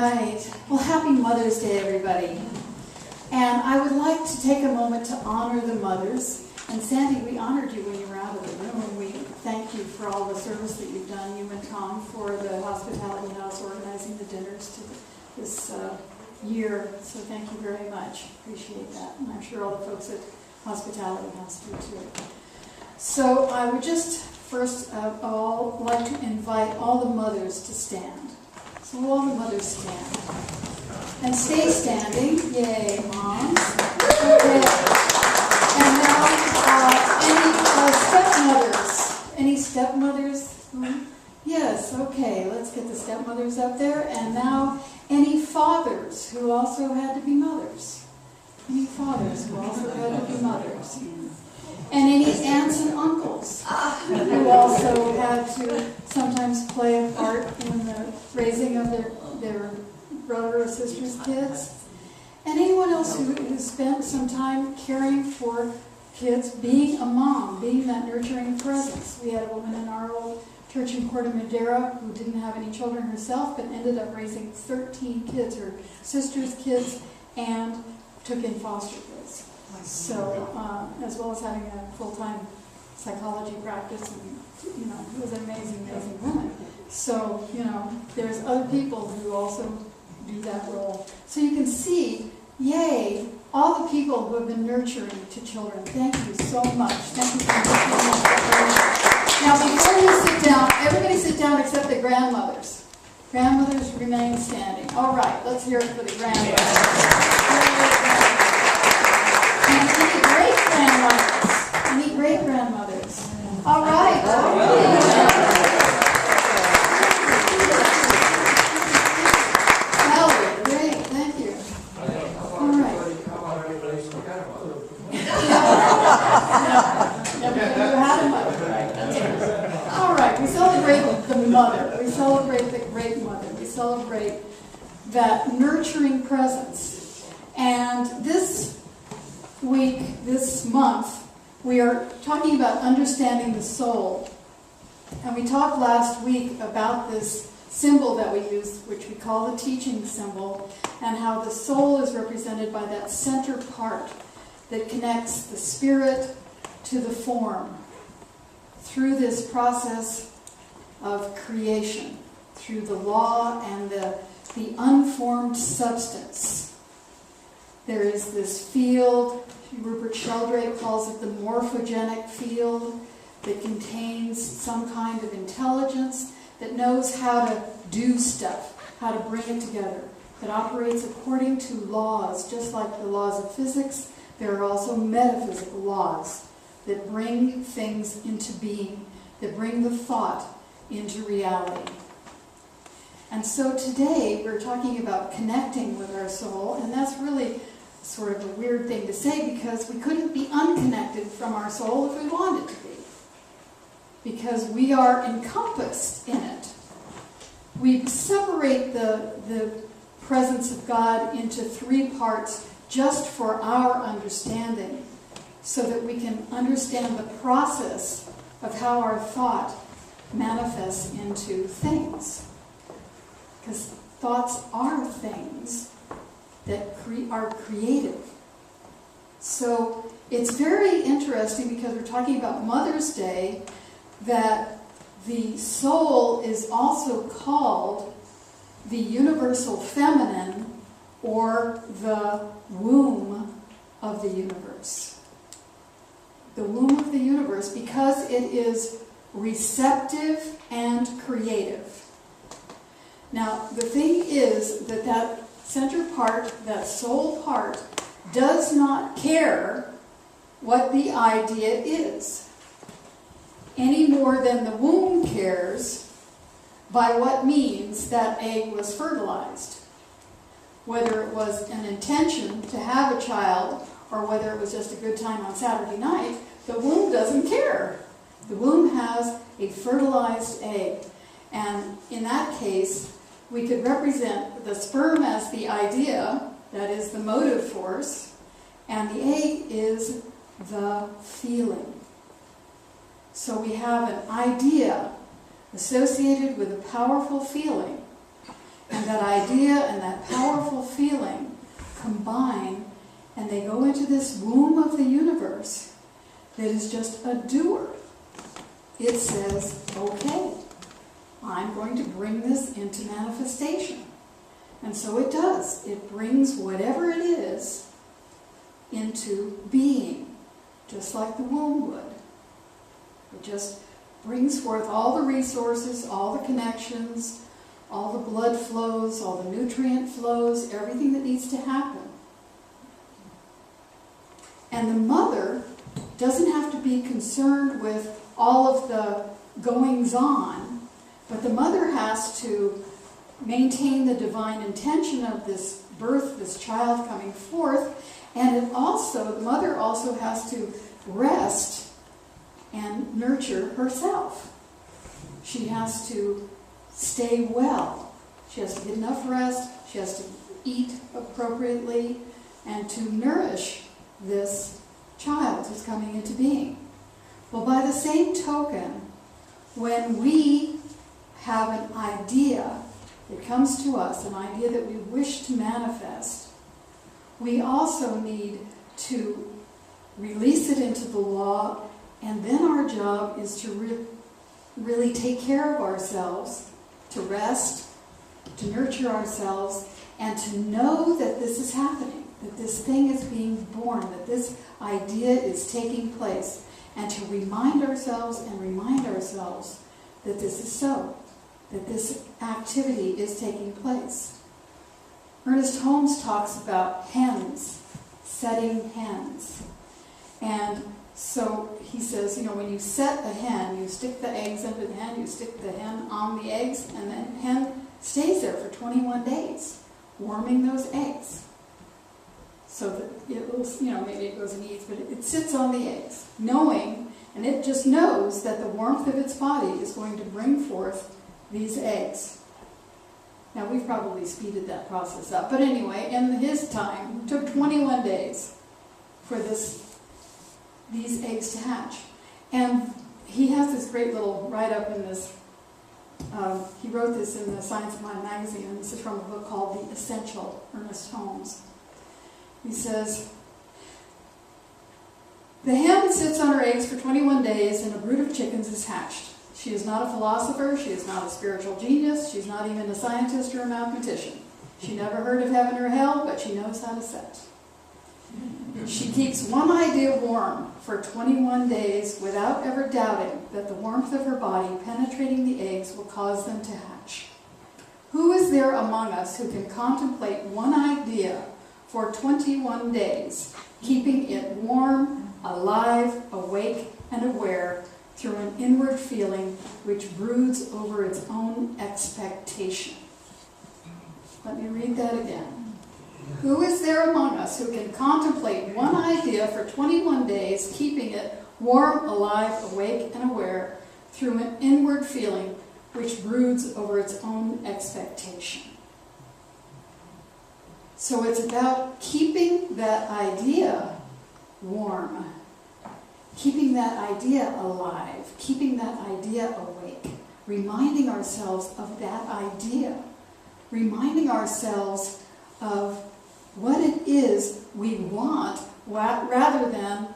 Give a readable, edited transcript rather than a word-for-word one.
right. Well, happy Mother's Day, everybody. And I would like to take a moment to honor the mothers. And Sandy, we honored you when you were out of the room. We thank you for all the service that you've done, you and Tom, for the Hospitality House organizing the dinners to this year. So thank you very much. Appreciate that. And I'm sure all the folks at Hospitality House do too. So I would just first of all like to invite all the mothers to stand. So will all the mothers stand? And stay standing. Yay, moms. Okay. And now, any stepmothers? Any stepmothers? Yes, okay. Let's get the stepmothers up there. And now, any fathers who also had to be mothers? Any fathers who also had to be mothers? And any aunts and uncles who also had to sometimes play a part in the raising of their brother or sister's kids. And anyone else who spent some time caring for kids, being a mom, being that nurturing presence. We had a woman in our old church in Corte Madera who didn't have any children herself, but ended up raising 13 kids, her sister's kids, and took in foster kids. So, as well as having a full-time psychology practice, and, it was an amazing, amazing woman. So, there's other people who also do that role. So you can see, yay, all the people who have been nurturing to children. Thank you so much. Thank you for Now, before you sit down, everybody sit down except the grandmothers. Grandmothers remain standing. All right, let's hear it for the grandmothers. And any great-grandmothers? Any great-grandmothers? All right. Ellie, great, thank you. All right. You had a mother, right? All right, we celebrate the mother. We celebrate the great mother. We celebrate that nurturing presence. And this week, this month, we are talking about understanding the soul. And we talked last week about this symbol that we use, which we call the teaching symbol, and how the soul is represented by that center part that connects the spirit to the form through this process of creation, through the law and the unformed substance. There is this field, Rupert Sheldrake calls it the morphogenic field, that contains some kind of intelligence that knows how to do stuff, how to bring it together, that operates according to laws, just like the laws of physics. There are also metaphysical laws that bring things into being, that bring the thought into reality. And so today we're talking about connecting with our soul, and that's really sort of a weird thing to say because we couldn't be unconnected from our soul if we wanted to be. Because we are encompassed in it. We separate the presence of God into three parts just for our understanding, so that we can understand the process of how our thought manifests into things. Because thoughts are things that are creative. So it's very interesting, because we're talking about Mother's Day, that the soul is also called the universal feminine, or the womb of the universe. The womb of the universe, because it is receptive and creative. Now, the thing is that center part, that soul part, does not care what the idea is, any more than the womb cares by what means that egg was fertilized. Whether it was an intention to have a child, or whether it was just a good time on Saturday night, the womb doesn't care. The womb has a fertilized egg. And in that case, we could represent the sperm as the idea, that is the motive force, and the egg is the feeling. So we have an idea associated with a powerful feeling, And that idea and that powerful feeling combine, and they go into this womb of the universe that is just a doer. It says, okay, I'm going to bring this into manifestation. And so it does. It brings whatever it is into being, just like the womb would. It just brings forth all the resources, all the connections, all the blood flows, all the nutrient flows, everything that needs to happen. And the mother doesn't have to be concerned with all of the goings-on, but the mother has to maintain the divine intention of this birth, this child coming forth, and it also, the mother also has to rest and nurture herself. She has to stay well. She has to get enough rest, she has to eat appropriately, and to nourish this child who's coming into being. Well, by the same token, when we have an idea that comes to us, an idea that we wish to manifest, we also need to release it into the law, and then our job is to really take care of ourselves, to rest, to nurture ourselves, and to know that this is happening, that this thing is being born, that this idea is taking place, and to remind ourselves that this is so, that this activity is taking place. Ernest Holmes talks about hens, setting hens. And so he says, when you set a hen, you stick the eggs into the hen, you stick the hen on the eggs, and the hen stays there for 21 days, warming those eggs. So that it will, maybe it goes and eats, but it sits on the eggs, knowing, and it just knows that the warmth of its body is going to bring forth these eggs. Now, we've probably speeded that process up, but anyway, in his time, it took 21 days for these eggs to hatch. And he has this great little write-up in this, he wrote this in the Science of Mind magazine, and this is from a book called The Essential, Ernest Holmes. He says, the hen sits on her eggs for 21 days and a brood of chickens is hatched. She is not a philosopher, she is not a spiritual genius, she's not even a scientist or a mathematician. She never heard of heaven or hell, but she knows how to set. She keeps one idea warm for 21 days without ever doubting that the warmth of her body penetrating the eggs will cause them to hatch. Who is there among us who can contemplate one idea for 21 days, keeping it warm, alive, awake, and aware through an inward feeling which broods over its own expectation? Let me read that again. Who is there among us who can contemplate one idea for 21 days, keeping it warm, alive, awake, and aware through an inward feeling which broods over its own expectation? So it's about keeping that idea warm, keeping that idea alive, keeping that idea awake, reminding ourselves of that idea, reminding ourselves of what it is we want, rather than